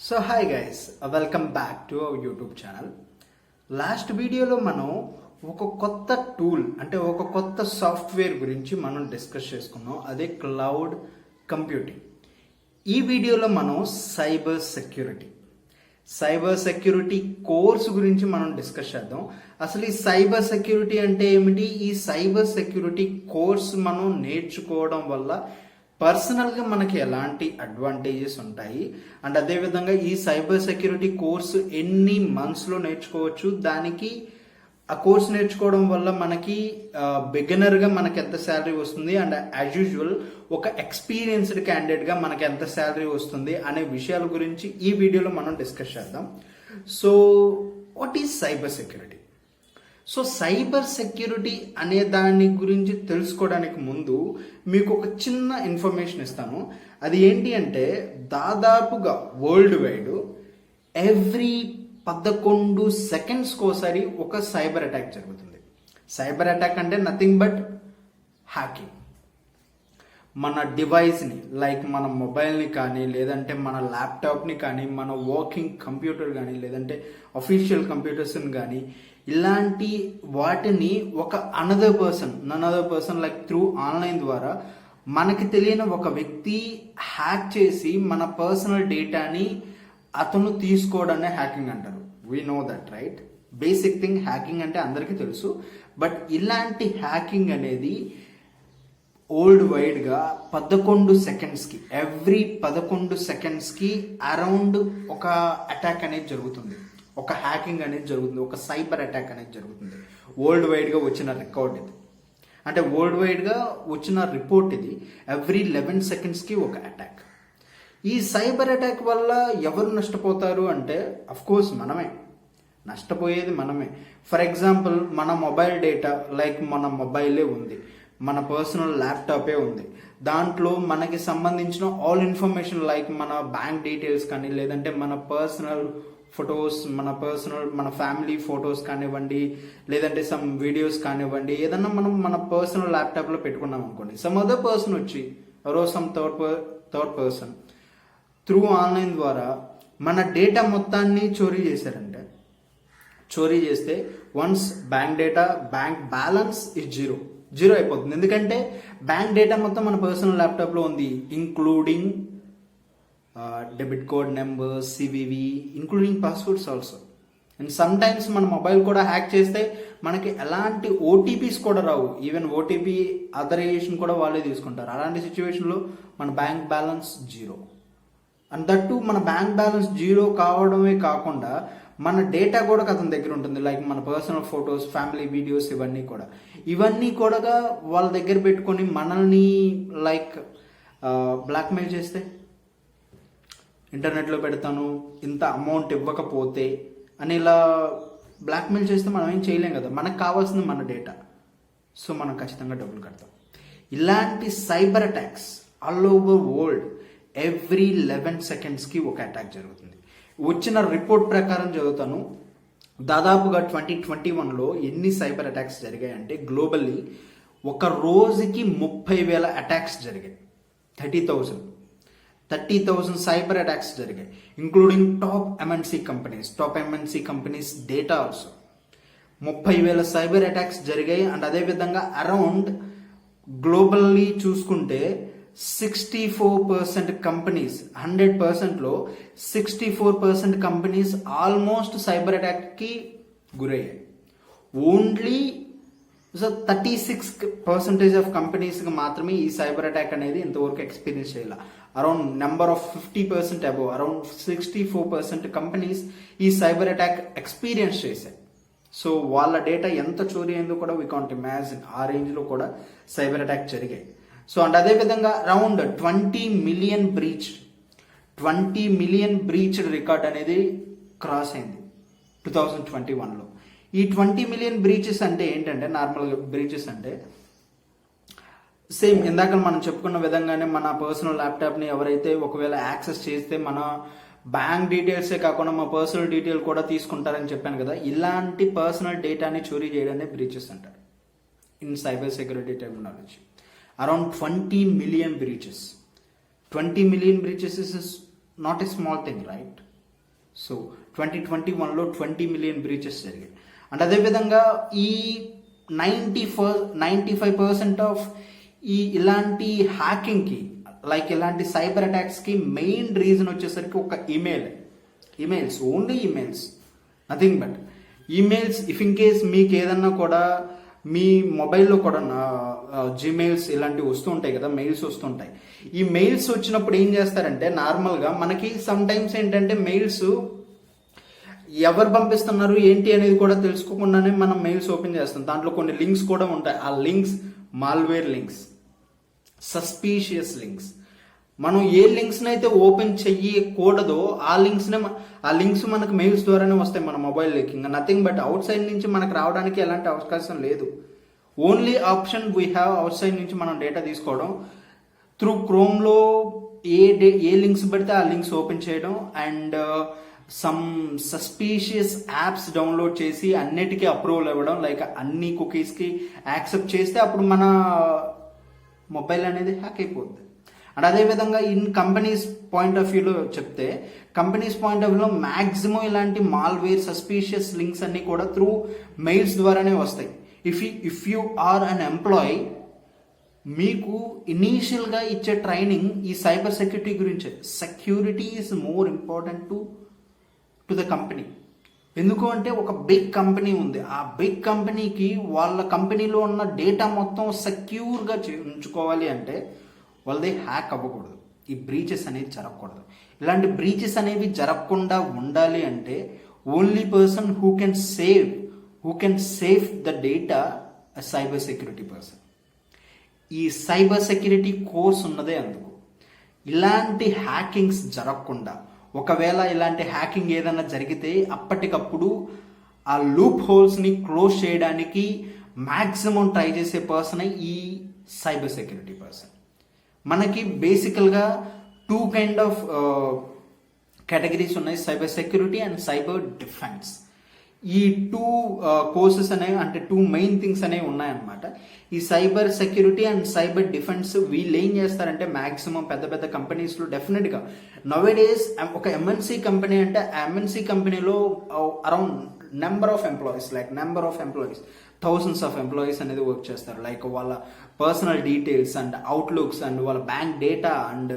So hi guys, welcome back to our YouTube channel. Last వీడియోలో మనం ఒక కొత్త టూల్ అంటే ఒక కొత్త సాఫ్ట్వేర్ గురించి మనం డిస్కస్ చేసుకున్నాం. అదే క్లౌడ్ కంప్యూటింగ్. ఈ వీడియోలో మనం సైబర్ సెక్యూరిటీ కోర్స్ గురించి మనం డిస్కస్ చేద్దాం. అసలు ఈ సైబర్ సెక్యూరిటీ అంటే ఏమిటి, ఈ సైబర్ సెక్యూరిటీ కోర్స్ మనం నేర్చుకోవడం వల్ల పర్సనల్గా మనకి ఎలాంటి అడ్వాంటేజెస్ ఉంటాయి, అండ్ అదేవిధంగా ఈ సైబర్ సెక్యూరిటీ కోర్సు ఎన్ని మంత్స్లో నేర్చుకోవచ్చు, దానికి ఆ కోర్స్ నేర్చుకోవడం వల్ల మనకి బిగినర్గా మనకి ఎంత శాలరీ వస్తుంది, అండ్ యాజ్ యూజువల్ ఒక ఎక్స్పీరియన్స్డ్ క్యాండిడేట్గా మనకి ఎంత శాలరీ వస్తుంది అనే విషయాల గురించి ఈ వీడియోలో మనం డిస్కస్ చేద్దాం. So what is cyber security? So cyber security అనే దాని గురించి తెలుసుకోవడానికి ముందు మీకు ఒక చిన్న ఇన్ఫర్మేషన్ ఇస్తాను. అది ఏంటి అంటే, దాదాపుగా వరల్డ్ వైడ్ ఎవ్రీ 11 సెకండ్స్కి ఒకసారి ఒక సైబర్ అటాక్ జరుగుతుంది. సైబర్ అటాక్ అంటే నథింగ్ బట్ హ్యాకింగ్. మన డివైస్ని లైక్ మన మొబైల్ని కానీ, లేదంటే మన ల్యాప్టాప్ని కానీ, మన వర్కింగ్ కంప్యూటర్ కానీ, లేదంటే అఫీషియల్ కంప్యూటర్స్ని కానీ, ఇలాంటి వాటిని ఒక another person like through online ద్వారా మనకి తెలియని ఒక వ్యక్తి హ్యాక్ చేసి మన పర్సనల్ డేటాని అతను తీసుకోవడాన్ని హ్యాకింగ్ అంటారు. We know that right? Basic thing hacking అంటే అందరికీ తెలుసు. బట్ ఇలాంటి హ్యాకింగ్ అనేది వరల్డ్ వైడ్గా 11 సెకండ్స్కి, ఎవ్రీ 11 సెకండ్స్కి అరౌండ్ ఒక అటాక్ అనేది జరుగుతుంది, ఒక హ్యాకింగ్ అనేది జరుగుతుంది, ఒక సైబర్ అటాక్ అనేది జరుగుతుంది. వరల్డ్ వైడ్గా వచ్చిన రికార్డ్ ఇది, అంటే వరల్డ్ వైడ్గా వచ్చిన రిపోర్ట్ ఇది. ఎవ్రీ 11 సెకండ్స్కి ఒక అటాక్. ఈ సైబర్ అటాక్ వల్ల ఎవరు నష్టపోతారు అంటే, అఫ్కోర్స్ మనమే నష్టపోయేది. ఫర్ ఎగ్జాంపుల్, మన మొబైల్ డేటా లైక్ మన మొబైలే ఉంది, మన పర్సనల్ ల్యాప్టాపే ఉంది, దాంట్లో మనకి సంబంధించిన ఆల్ ఇన్ఫర్మేషన్ లైక్ మన బ్యాంక్ డీటెయిల్స్ కానీ, లేదంటే మన పర్సనల్ ఫొటోస్, మన ఫ్యామిలీ ఫొటోస్ కానివ్వండి, లేదంటే సమ్ వీడియోస్ కానివ్వండి, ఏదన్నా మనం మన పర్సనల్ ల్యాప్టాప్లో పెట్టుకున్నాం అనుకోండి, సమ్ అదర్ పర్సన్ వచ్చి some third person through online ద్వారా మన డేటా మొత్తాన్ని చోరీ చేశారంటే, చోరీ చేస్తే once bank balance is zero అయిపోతుంది. ఎందుకంటే బ్యాంక్ డేటా మొత్తం మన పర్సనల్ ల్యాప్టాప్లో ఉంది, including debit card number, CVV, including passwords also. And some times మన మొబైల్ కూడా హ్యాక్ చేస్తే మనకి ఎలాంటి ఓటీపీస్ కూడా రావు. ఈవెన్ ఓటీపీ అథరైజేషన్ కూడా వాళ్ళే తీసుకుంటారు. అలాంటి సిచ్యువేషన్లో మన bank balance zero. And that మన బ్యాంక్ బ్యాలెన్స్ జీరో కావడమే కాకుండా మన డేటా కూడా అతని దగ్గర ఉంటుంది, లైక్ మన పర్సనల్ ఫొటోస్, ఫ్యామిలీ వీడియోస్, ఇవన్నీ కూడా వాళ్ళ దగ్గర పెట్టుకొని మనల్ని లైక్ బ్లాక్మెయిల్ చేస్తే, ఇంటర్నెట్లో పెడతాను, ఇంత అమౌంట్ ఇవ్వకపోతే అని ఇలా బ్లాక్మెయిల్ చేస్తే మనం ఏం చేయలేం కదా. మనకు కావాల్సింది మన డేటా. సో మనం ఖచ్చితంగా డబ్బులు కడతాం. ఇలాంటి cyber attacks all over world every 11 సెకండ్స్కి ఒక అటాక్ జరుగుతుంది. వచ్చిన రిపోర్ట్ ప్రకారం చదువుతాను, దాదాపుగా 2021లో ఎన్ని సైబర్ అటాక్స్ జరిగాయంటే గ్లోబల్లీ ఒక రోజుకి 30,000 అటాక్స్ జరిగాయి. 30,000 సైబర్ అటాక్స్ జరిగాయి, including top MNC companies data also. 30,000 cyber attacks జరిగాయి. అండ్ అదేవిధంగా అరౌండ్ గ్లోబల్లీ చూసుకుంటే 64% కంపెనీస్, 100%లో 64% కంపెనీస్ ఆల్మోస్ట్ సైబర్ అటాక్కి గురయ్యాయి. ఓన్లీ 36% ఆఫ్ కంపెనీస్కి మాత్రమే ఈ సైబర్ అటాక్ అనేది ఇంతవరకు ఎక్స్పీరియన్స్ చేయాలి. Around number of 50% above, around 64% companies ఈ సైబర్ అటాక్ ఎక్స్పీరియన్స్ చేశాయి. సో వాళ్ళ డేటా ఎంత చోరీ అయిందో కూడా వీ కాంట్ ఇమాజిన్. ఆ రేంజ్లో కూడా సైబర్ అటాక్ జరిగాయి. సో అండ్ అదేవిధంగా అరౌండ్ 20 మిలియన్ బ్రీచ్డ్ రికార్డ్ అనేది క్రాస్ అయింది 2021లో. ఈ 20 మిలియన్ బ్రీచెస్ అంటే ఏంటంటే, నార్మల్గా బ్రీచెస్ అంటే సేమ్ ఇందాక మనం చెప్పుకున్న విధంగానే మన పర్సనల్ ల్యాప్టాప్ని ఎవరైతే ఒకవేళ యాక్సెస్ చేస్తే మన బ్యాంక్ డీటెయిల్సే కాకుండా మా పర్సనల్ డీటెయిల్ కూడా తీసుకుంటారని చెప్పాను కదా. ఇలాంటి పర్సనల్ డేటాని చోరీ చేయడాన్ని బ్రీచెస్ అంటారు in cyber security terminology. Around 20 million breaches. 20 million breaches is not a small thing, right? So 2021లో 20 మిలియన్ బ్రీచెస్ జరిగాయి. అండ్ అదేవిధంగా ఈ 95% ఆఫ్ ఇలాంటి హ్యాకింగ్కి, లైక్ ఇలాంటి సైబర్ అటాక్స్కి మెయిన్ రీజన్ వచ్చేసరికి ఒక emails, only emails, nothing but emails. If in case మీకు ఏదన్నా కూడా మీ మొబైల్లో కూడా జీమెయిల్స్ ఇలాంటివి వస్తూ ఉంటాయి కదా, మెయిల్స్ వస్తుంటాయి. ఈ మెయిల్స్ వచ్చినప్పుడు ఏం చేస్తారంటే, నార్మల్గా మనకి సమ్ టైమ్స్ ఏంటంటే మెయిల్స్ ఎవరు పంపిస్తున్నారు ఏంటి అనేది కూడా తెలుసుకోకుండానే మనం మెయిల్స్ ఓపెన్ చేస్తాం. దాంట్లో కొన్ని లింక్స్ కూడా ఉంటాయి. ఆ links malware links, suspicious links. మనం ఏ లింక్స్ని అయితే ఓపెన్ చెయ్యకూడదో ఆ లింక్స్ మనకు మెయిల్స్ ద్వారానే వస్తాయి మన మొబైల్లోకి. ఇంకా నథింగ్ బట్ అవుట్ సైడ్ నుంచి మనకు రావడానికి ఎలాంటి అవకాశం లేదు. Only option we have out side నుంచి మనం డేటా తీసుకోవడం, త్రూ క్రోమ్లో ఏ లింక్స్ పడితే ఆ లింక్స్ ఓపెన్ చేయడం, and some suspicious apps download చేసి అన్నిటికీ అప్రూవల్ ఇవ్వడం, లైక్ అన్ని కుకీస్కి యాక్సెప్ట్ చేస్తే అప్పుడు మన మొబైల్ అనేది హ్యాక్ అయిపోద్ది. అండ్ అదేవిధంగా కంపెనీస్ పాయింట్ ఆఫ్ వ్యూలో చెప్తే, కంపెనీస్ పాయింట్ ఆఫ్ వ్యూలో మ్యాక్సిమం ఇలాంటి మాల్వేర్, సస్పీషియస్ లింక్స్ అన్ని కూడా త్రూ మెయిల్స్ ద్వారానే వస్తాయి. If you are an employee, మీకు ఇనీషియల్గా ఇచ్చే ట్రైనింగ్ ఈ సైబర్ సెక్యూరిటీ గురించే. Security is more important to the company. ఎందుకు అంటే ఒక బిగ్ కంపెనీ ఉంది, ఆ బిగ్ కంపెనీకి వాళ్ళ కంపెనీలో ఉన్న డేటా మొత్తం సెక్యూర్గా ఉంచుకోవాలి అంటే వాళ్ళది హ్యాక్ అవ్వకూడదు, ఈ బ్రీచెస్ అనేది జరగకూడదు. ఇలాంటి బ్రీచెస్ అనేవి జరగకుండా ఉండాలి అంటే only person who can save the data cyber security person. ఈ సైబర్ సెక్యూరిటీ కోర్స్ ఉన్నదే అందుకు. ఇలాంటి హ్యాకింగ్స్ జరగకుండా, ఒకవేళ ఇలాంటి హ్యాకింగ్ ఏదైనా జరిగితే అప్పటికప్పుడు ఆ లూప్ హోల్స్ని క్లోజ్ చేయడానికి మ్యాక్సిమం ట్రై చేసే పర్సన్ ఈ సైబర్ సెక్యూరిటీ పర్సన్. మనకి బేసికల్గా 2 కైండ్ ఆఫ్ కేటగిరీస్ ఉన్నాయి, cyber security and cyber defence. ఈ 2 కోర్సెస్ అనేవి, అంటే 2 మెయిన్ థింగ్స్ అనేవి ఉన్నాయన్నమాట. ఈ cyber security and cyber defence వీళ్ళు ఏం చేస్తారంటే మ్యాక్సిమం పెద్ద పెద్ద కంపెనీస్లో డెఫినెట్గా నవేడేస్ ఒక ఎంఎన్సీ కంపెనీ అంటే ఆ ఎంఎన్సీ కంపెనీలో around number of employees thousands of employees అనేది వర్క్ చేస్తారు. లైక్ వాళ్ళ personal details and outlooks and వాళ్ళ బ్యాంక్ డేటా అండ్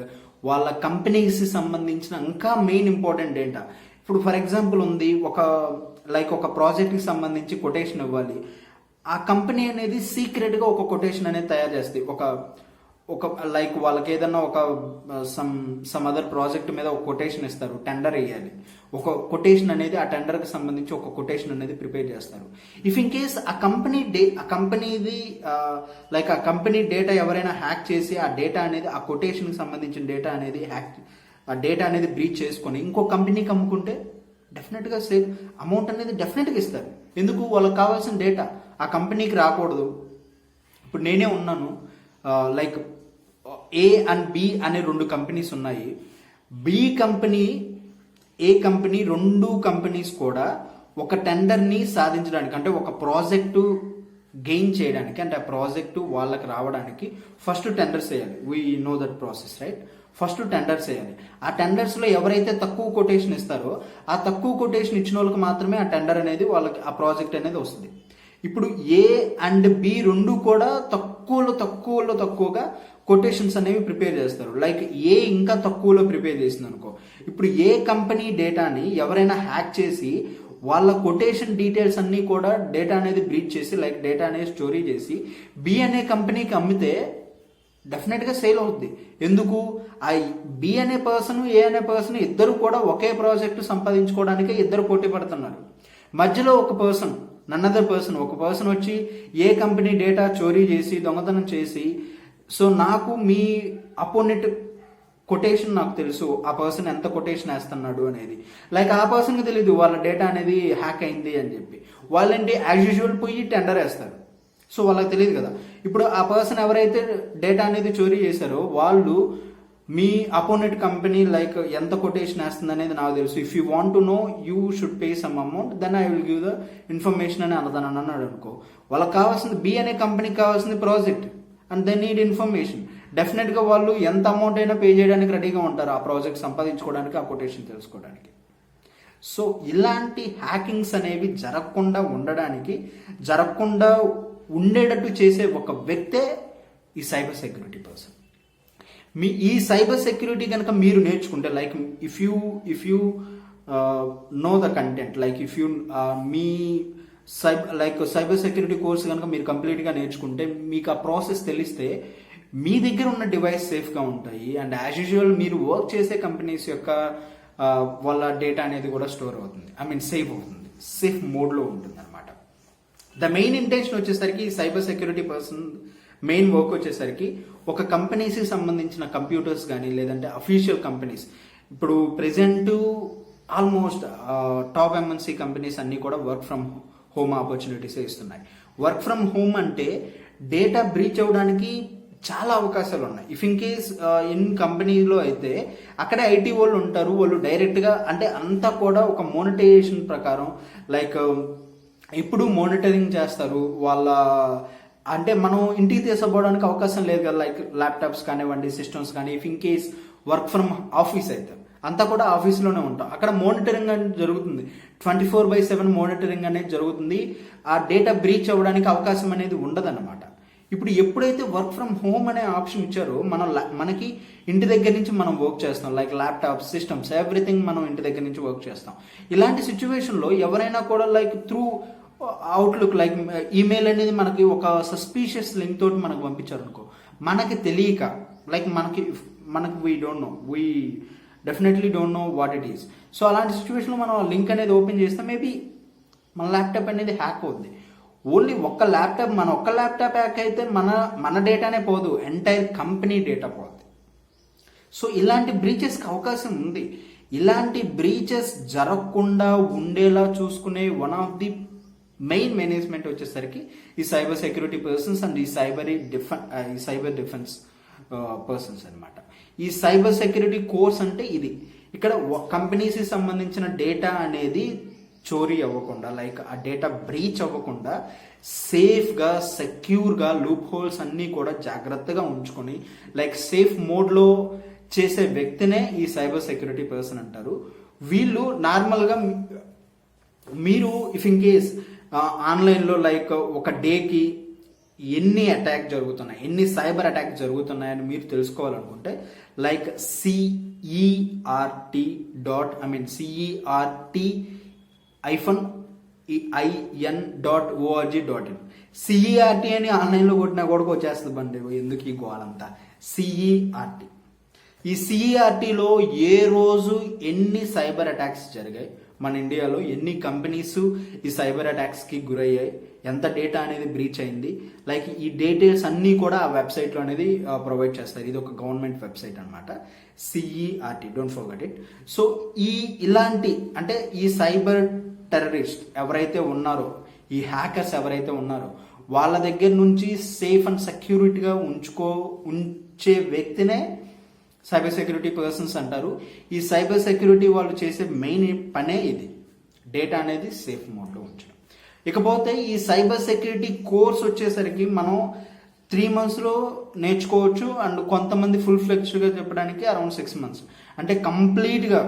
వాళ్ళ కంపెనీకి సంబంధించిన ఇంకా మెయిన్ ఇంపార్టెంట్ డేటా. ఇప్పుడు ఫర్ ఎగ్జాంపుల్ ఉంది, ఒక ప్రాజెక్ట్కి సంబంధించి కొటేషన్ ఇవ్వాలి. ఆ కంపెనీ అనేది సీక్రెట్గా ఒక కొటేషన్ అనేది తయారు చేస్తుంది. లైక్ వాళ్ళకి ఏదన్నా ఒక సమ్ అదర్ ప్రాజెక్ట్ మీద ఒక కొటేషన్ ఇస్తారు, టెండర్ వేయాలి. ఒక కొటేషన్ అనేది ఆ టెండర్కి సంబంధించి ఒక కొటేషన్ అనేది ప్రిపేర్ చేస్తారు. ఇఫ్ ఇన్ కేస్ ఆ కంపెనీ డేటా ఎవరైనా హ్యాక్ చేసి ఆ డేటా అనేది, ఆ కొటేషన్కి సంబంధించిన డేటా అనేది ఆ డేటా అనేది బ్రీచ్ చేసుకొని ఇంకో కంపెనీకి అమ్ముకుంటే డెఫినెట్గా సేవ్ అమౌంట్ అనేది డెఫినెట్గా ఇస్తారు. ఎందుకు? వాళ్ళకి కావాల్సిన డేటా ఆ కంపెనీకి రాకూడదు. ఇప్పుడు నేనే ఉన్నాను, లైక్ ఏ అండ్ బి అనే 2 కంపెనీస్ ఉన్నాయి. బి కంపెనీ, ఏ కంపెనీ, 2 కంపెనీస్ కూడా ఒక టెండర్ని సాధించడానికి, అంటే ఒక ప్రాజెక్టు గెయిన్ చేయడానికి, అంటే ఆ ప్రాజెక్టు వాళ్ళకి రావడానికి ఫస్ట్ టెండర్స్ వేయాలి. We know that process, right? First tenders వేయాలి. ఆ టెండర్స్లో ఎవరైతే తక్కువ కొటేషన్ ఇస్తారో ఆ తక్కువ కొటేషన్ ఇచ్చిన వాళ్ళకి మాత్రమే ఆ టెండర్ అనేది, వాళ్ళకి ఆ ప్రాజెక్ట్ అనేది వస్తుంది. ఇప్పుడు ఏ అండ్ బి 2 కూడా తక్కువగా కొటేషన్స్ అనేవి ప్రిపేర్ చేస్తారు. లైక్ ఏ ఇంకా తక్కువలో ప్రిపేర్ చేసింది అనుకో, ఇప్పుడు ఏ కంపెనీ డేటాని ఎవరైనా హ్యాక్ చేసి వాళ్ళ కొటేషన్ డీటెయిల్స్ అన్నీ కూడా డేటా అనేది బ్రీచ్ చేసి, లైక్ డేటా అనేది స్టోరీ చేసి బి అనే కంపెనీకి అమ్మితే డెఫినెట్గా సేల్ అవుద్ది. ఎందుకు? ఆ బి అనే పర్సన్, ఏ అనే పర్సన్ ఇద్దరు కూడా ఒకే ప్రాజెక్టు సంపాదించుకోవడానికి ఇద్దరు పోటీ పడుతున్నారు. మధ్యలో ఒక పర్సన్ వచ్చి ఏ కంపెనీ డేటా చోరీ చేసి, దొంగతనం చేసి, సో నాకు మీ అపోనెంట్ కొటేషన్ నాకు తెలుసు, ఆ పర్సన్ ఎంత కొటేషన్ వేస్తున్నాడు అనేది. లైక్ ఆ పర్సన్కి తెలీదు వాళ్ళ డేటా అనేది హ్యాక్ అయింది అని చెప్పి. వాళ్ళంటే యాజ్ యూజువల్ పోయి టెండర్ వేస్తారు. సో వాళ్ళకి తెలియదు కదా. ఇప్పుడు ఆ పర్సన్ ఎవరైతే డేటా అనేది చోరీ చేశారో వాళ్ళు మీ అపోనెంట్ కంపెనీ లైక్ ఎంత కొటేషన్ వేస్తుంది అనేది నాకు తెలుసు. If you want to know you should pay some amount, then I will give the information అని అన్నాడు అనుకో. వాళ్ళకి కావాల్సింది, బి అనే కంపెనీకి కావాల్సింది project and they need information. డెఫినెట్గా వాళ్ళు ఎంత అమౌంట్ అయినా పే చేయడానికి రెడీగా ఉంటారు ఆ ప్రాజెక్ట్ సంపాదించుకోవడానికి, ఆ కొటేషన్ తెలుసుకోవడానికి. సో ఇలాంటి హ్యాకింగ్స్ అనేవి జరగకుండా ఉండేటట్టు చేసే ఒక వ్యక్తే ఈ సైబర్ సెక్యూరిటీ పర్సన్. ఈ సైబర్ సెక్యూరిటీ కనుక మీరు నేర్చుకుంటే, like if you know the content, like if you me cyber security course కనుక మీరు కంప్లీట్గా నేర్చుకుంటే, మీకు ఆ ప్రాసెస్ తెలిస్తే మీ దగ్గర ఉన్న డివైస్ సేఫ్గా ఉంటాయి. అండ్ యాజ్ యూజువల్ మీరు వర్క్ చేసే కంపెనీస్ యొక్క వాళ్ళ డేటా అనేది కూడా స్టోర్ అవుతుంది, సేవ్ అవుతుంది, సేఫ్ మోడ్లో ఉంటుంది అనమాట. ద మెయిన్ ఇంటెన్షన్ వచ్చేసరికి cyber security person main work వచ్చేసరికి ఒక కంపెనీస్కి సంబంధించిన కంప్యూటర్స్ కానీ, లేదంటే అఫీషియల్ కంపెనీస్, ఇప్పుడు present almost top MNC companies అన్నీ కూడా వర్క్ ఫ్రమ్ హోమ్ ఆపర్చునిటీస్ ఇస్తున్నాయి. వర్క్ ఫ్రమ్ హోమ్ అంటే డేటా బ్రీచ్ అవ్వడానికి చాలా అవకాశాలు ఉన్నాయి. ఇఫ్ ఇన్ కేస్ ఇన్ కంపెనీలో అయితే అక్కడే ఐటీ వాళ్ళు ఉంటారు, వాళ్ళు డైరెక్ట్గా అంతా కూడా ఒక మోనిటైజేషన్ ప్రకారం, లైక్ ఇప్పుడు మానిటరింగ్ చేస్తారు వాళ్ళ, మనం ఇంటికి తీసుకుపోవడానికి అవకాశం లేదు కదా, లైక్ ల్యాప్టాప్స్ కానివ్వండి, సిస్టమ్స్ కానీ. If in case work from office అయితే అంతా కూడా ఆఫీస్లోనే ఉంటాం, అక్కడ మానిటరింగ్ అనేది జరుగుతుంది, 24/7 మానిటరింగ్ అనేది జరుగుతుంది. ఆ డేటా బ్రీచ్ అవ్వడానికి అవకాశం అనేది ఉండదన్నమాట. ఇప్పుడు ఎప్పుడైతే వర్క్ ఫ్రమ్ హోమ్ అనే ఆప్షన్ ఇచ్చారో, మనకి ఇంటి దగ్గర నుంచి మనం వర్క్ చేస్తాం, లైక్ ల్యాప్టాప్, సిస్టమ్స్, ఎవ్రీథింగ్ మనం ఇంటి దగ్గర నుంచి వర్క్ చేస్తాం. ఇలాంటి సిచ్యువేషన్లో ఎవరైనా కూడా like through outlook, like email అనేది మనకి ఒక సస్పీషియస్ లింక్ తోటి మనకు పంపించారు అనుకో, మనకి తెలియక, లైక్ మనకి we definitely don't know what it is. So అలాంటి సిచ్యువేషన్లో మనం ఆ లింక్ అనేది ఓపెన్ చేస్తే మేబీ మన ల్యాప్టాప్ అనేది హ్యాక్ అవుద్ది. ఓన్లీ ఒక్క ల్యాప్టాప్ హ్యాక్ అయితే మన డేటానే పోదు, ఎంటైర్ కంపెనీ డేటా పోద్ది. సో ఇలాంటి బ్రీచెస్కి అవకాశం ఉంది. ఇలాంటి బ్రీచెస్ జరగకుండా ఉండేలా చూసుకునే one of the main management వచ్చేసరికి ఈ సైబర్ సెక్యూరిటీ పర్సన్స్ అండ్ ఈ సైబర్ డిఫెన్స్ పర్సన్స్ అనమాట. ఈ సైబర్ సెక్యూరిటీ కోర్స్ అంటే ఇది. ఇక్కడ కంపెనీస్కి సంబంధించిన డేటా అనేది చోరీ అవ్వకుండా, లైక్ ఆ డేటా బ్రీచ్ అవ్వకుండా సేఫ్గా, సెక్యూర్గా, లూప్ హోల్స్ అన్నీ కూడా జాగ్రత్తగా ఉంచుకొని, లైక్ సేఫ్ మోడ్లో చేసే వ్యక్తినే ఈ సైబర్ సెక్యూరిటీ పర్సన్ అంటారు. వీళ్ళు నార్మల్గా మీరు ఇఫ్ ఇన్ కేస్ ఆన్లైన్లో లైక్ ఒక డేకి ఎన్ని అటాక్ జరుగుతున్నాయి, ఎన్ని సైబర్ అటాక్ జరుగుతున్నాయని మీరు తెలుసుకోవాలనుకుంటే, లైక్ CERT-in.org.in CERT అని ఆన్లైన్లో కొట్టినా కూడా వచ్చేస్తుంది బండి, ఎందుకు ఈ గోలంతా. CERT, ఈ CERTలో ఏ రోజు ఎన్ని సైబర్ అటాక్స్ జరిగాయి, మన ఇండియాలో ఎన్ని కంపెనీస్ ఈ సైబర్ అటాక్స్కి గురయ్యాయి, ఎంత డేటా అనేది బ్రీచ్ అయింది, లైక్ ఈ డీటెయిల్స్ అన్నీ కూడా ఆ వెబ్సైట్లో అనేది ప్రొవైడ్ చేస్తారు. ఇది ఒక గవర్నమెంట్ వెబ్సైట్ అనమాట, CERT, don't forget it. So ఇలాంటి ఈ సైబర్ టెర్రరిస్ట్ ఎవరైతే ఉన్నారో, ఈ హ్యాకర్స్ ఎవరైతే ఉన్నారో, వాళ్ళ దగ్గర నుంచి సేఫ్ అండ్ సెక్యూరిటీగా ఉంచే వ్యక్తినే సైబర్ సెక్యూరిటీ పర్సన్స్ అంటారు. ఈ సైబర్ సెక్యూరిటీ వాళ్ళు చేసే మెయిన్ పనే ఇది, డేటా అనేది సేఫ్ మోడ్లో ఉంచడం. ఇకపోతే ఈ సైబర్ సెక్యూరిటీ కోర్స్ వచ్చేసరికి మనం 3 monthsలో నేర్చుకోవచ్చు. అండ్ కొంతమంది ఫుల్ ఫ్లెక్స్డ్గా చెప్పడానికి అరౌండ్ 6 months, కంప్లీట్గా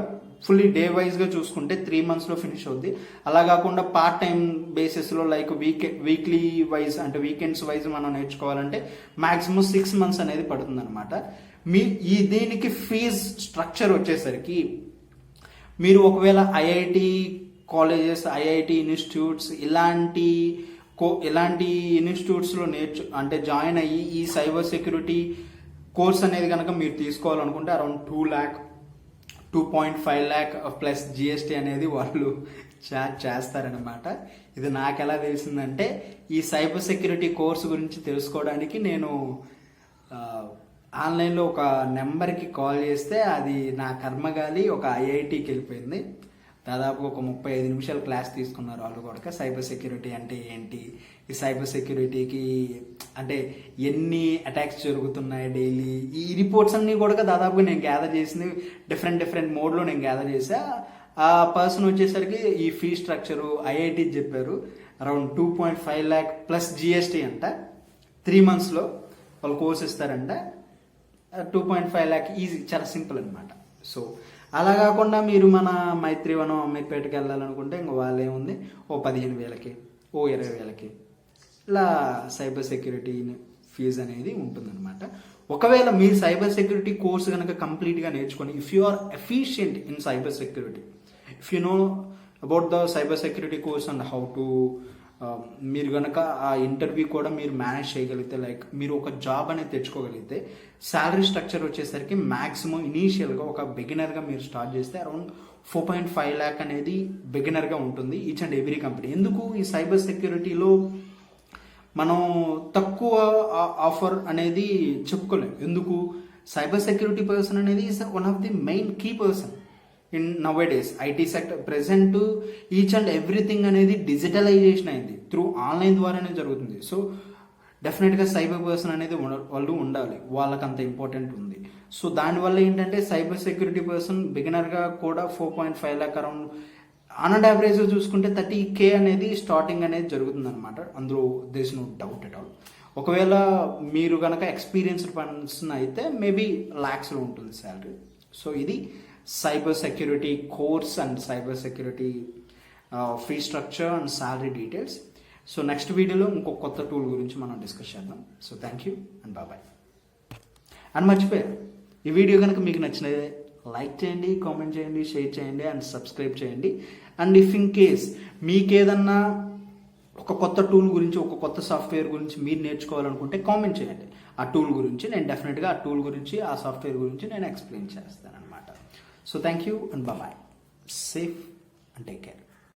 ఫుల్లీ డే వైజ్గా చూసుకుంటే 3 monthsలో ఫినిష్ అవుద్ది. అలా కాకుండా పార్ట్ టైం బేసిస్లో like weekly wise, weekends wise మనం నేర్చుకోవాలంటే మ్యాక్సిమం 6 months అనేది పడుతుంది అనమాట. దీనికి ఫీజ్ స్ట్రక్చర్ వచ్చేసరికి, మీరు ఒకవేళ ఐఐటి కాలేజెస్, ఐఐటి ఇన్స్టిట్యూట్స్ ఇలాంటి ఇన్స్టిట్యూట్స్లో జాయిన్ అయ్యి ఈ సైబర్ సెక్యూరిటీ కోర్స్ అనేది కనుక మీరు తీసుకోవాలనుకుంటే అరౌండ్ 2.5 lakh ప్లస్ జిఎస్టీ అనేది వాళ్ళు చార్జ్ చేస్తారనమాట. ఇది నాకు ఎలా తెలిసిందంటే, ఈ సైబర్ సెక్యూరిటీ కోర్స్ గురించి తెలుసుకోవడానికి నేను ఆన్లైన్లో ఒక నెంబర్కి కాల్ చేస్తే అది నా కర్మగాలి ఒక ఐఐటికి వెళ్ళిపోయింది. దాదాపు ఒక 35 నిమిషాలు క్లాస్ తీసుకున్నారు వాళ్ళు కూడా. సైబర్ సెక్యూరిటీ అంటే ఏంటి, ఈ సైబర్ సెక్యూరిటీకి ఎన్ని అటాక్స్ జరుగుతున్నాయి డైలీ, ఈ రిపోర్ట్స్ అన్నీ కూడా దాదాపుగా నేను గ్యాదర్ చేసింది డిఫరెంట్ మోడ్లో నేను గ్యాదర్ చేసా. ఆ పర్సన్ వచ్చేసరికి ఈ ఫీ స్ట్రక్చరు ఐఐటి చెప్పారు, అరౌండ్ 2.5 lakh ప్లస్ జిఎస్టీ అంట. 3 monthsలో వాళ్ళు కోర్స్ ఇస్తారంట. 2.5 lakh ఈజీ, చాలా సింపుల్ అనమాట. సో అలా కాకుండా మీరు మన మైత్రివనం అమీర్పేటకి వెళ్ళాలనుకుంటే ఇంక వాళ్ళు ఏముంది, ఓ 15,000కి, ఓ 20,000కి ఇలా సైబర్ సెక్యూరిటీ ఫీజు అనేది ఉంటుందన్నమాట. ఒకవేళ మీరు సైబర్ సెక్యూరిటీ కోర్స్ కనుక కంప్లీట్గా నేర్చుకొని, if you are efficient in cyber security, if you know about the cyber security course and how to, మీరు కనుక ఆ ఇంటర్వ్యూ కూడా మీరు మేనేజ్ చేయగలిగితే, లైక్ మీరు ఒక జాబ్ అనేది తెచ్చుకోగలిగితే, శాలరీ స్ట్రక్చర్ వచ్చేసరికి మ్యాక్సిమం ఇనీషియల్గా ఒక బిగినర్గా మీరు స్టార్ట్ చేస్తే అరౌండ్ 4.5 lakh అనేది బిగినర్గా ఉంటుంది ఈచ్ అండ్ ఎవ్రీ కంపెనీ. ఎందుకు ఈ సైబర్ సెక్యూరిటీలో మనం తక్కువ ఆఫర్ అనేది చెప్పుకోలేము. ఎందుకు, సైబర్ సెక్యూరిటీ పర్సన్ అనేది is one of the main key person in nowadays IT sector. Present each and everything అనేది డిజిటలైజేషన్ అయింది, త్రూ ఆన్లైన్ ద్వారానే జరుగుతుంది. సో డెఫినెట్గా సైబర్ పర్సన్ అనేది వాళ్ళు ఉండాలి, వాళ్ళకి అంత ఇంపార్టెంట్ ఉంది. సో దానివల్ల ఏంటంటే సైబర్ సెక్యూరిటీ పర్సన్ బిగినర్గా కూడా 4.5 lakh around on and average చూసుకుంటే 30K అనేది స్టార్టింగ్ అనేది జరుగుతుంది అనమాట. అందులో does no doubt at all. ఒకవేళ మీరు కనుక ఎక్స్పీరియన్స్డ్ పర్సన్ అయితే మేబీ ల్యాక్స్లో ఉంటుంది శాలరీ. సో ఇది cyber security course and cyber security fee structure and salary details. So next వీడియోలో ఇంకో కొత్త టూల్ గురించి మనం డిస్కస్ చేద్దాం. So thank you and bye. And మర్చిపోయారు, ఈ వీడియో కనుక మీకు నచ్చినదే లైక్ చేయండి, కామెంట్ చేయండి, షేర్ చేయండి అండ్ సబ్స్క్రైబ్ చేయండి. అండ్ ఇఫ్ ఇన్ కేస్ మీకేదన్నా ఒక కొత్త టూల్ గురించి, ఒక కొత్త సాఫ్ట్వేర్ గురించి మీరు నేర్చుకోవాలనుకుంటే కామెంట్ చేయండి. ఆ టూల్ గురించి నేను డెఫినెట్గా ఆ టూల్ గురించి, ఆ సాఫ్ట్వేర్ గురించి నేను ఎక్స్ప్లెయిన్ చేస్తాను అనమాట. So thank you and bye. Safe and take care.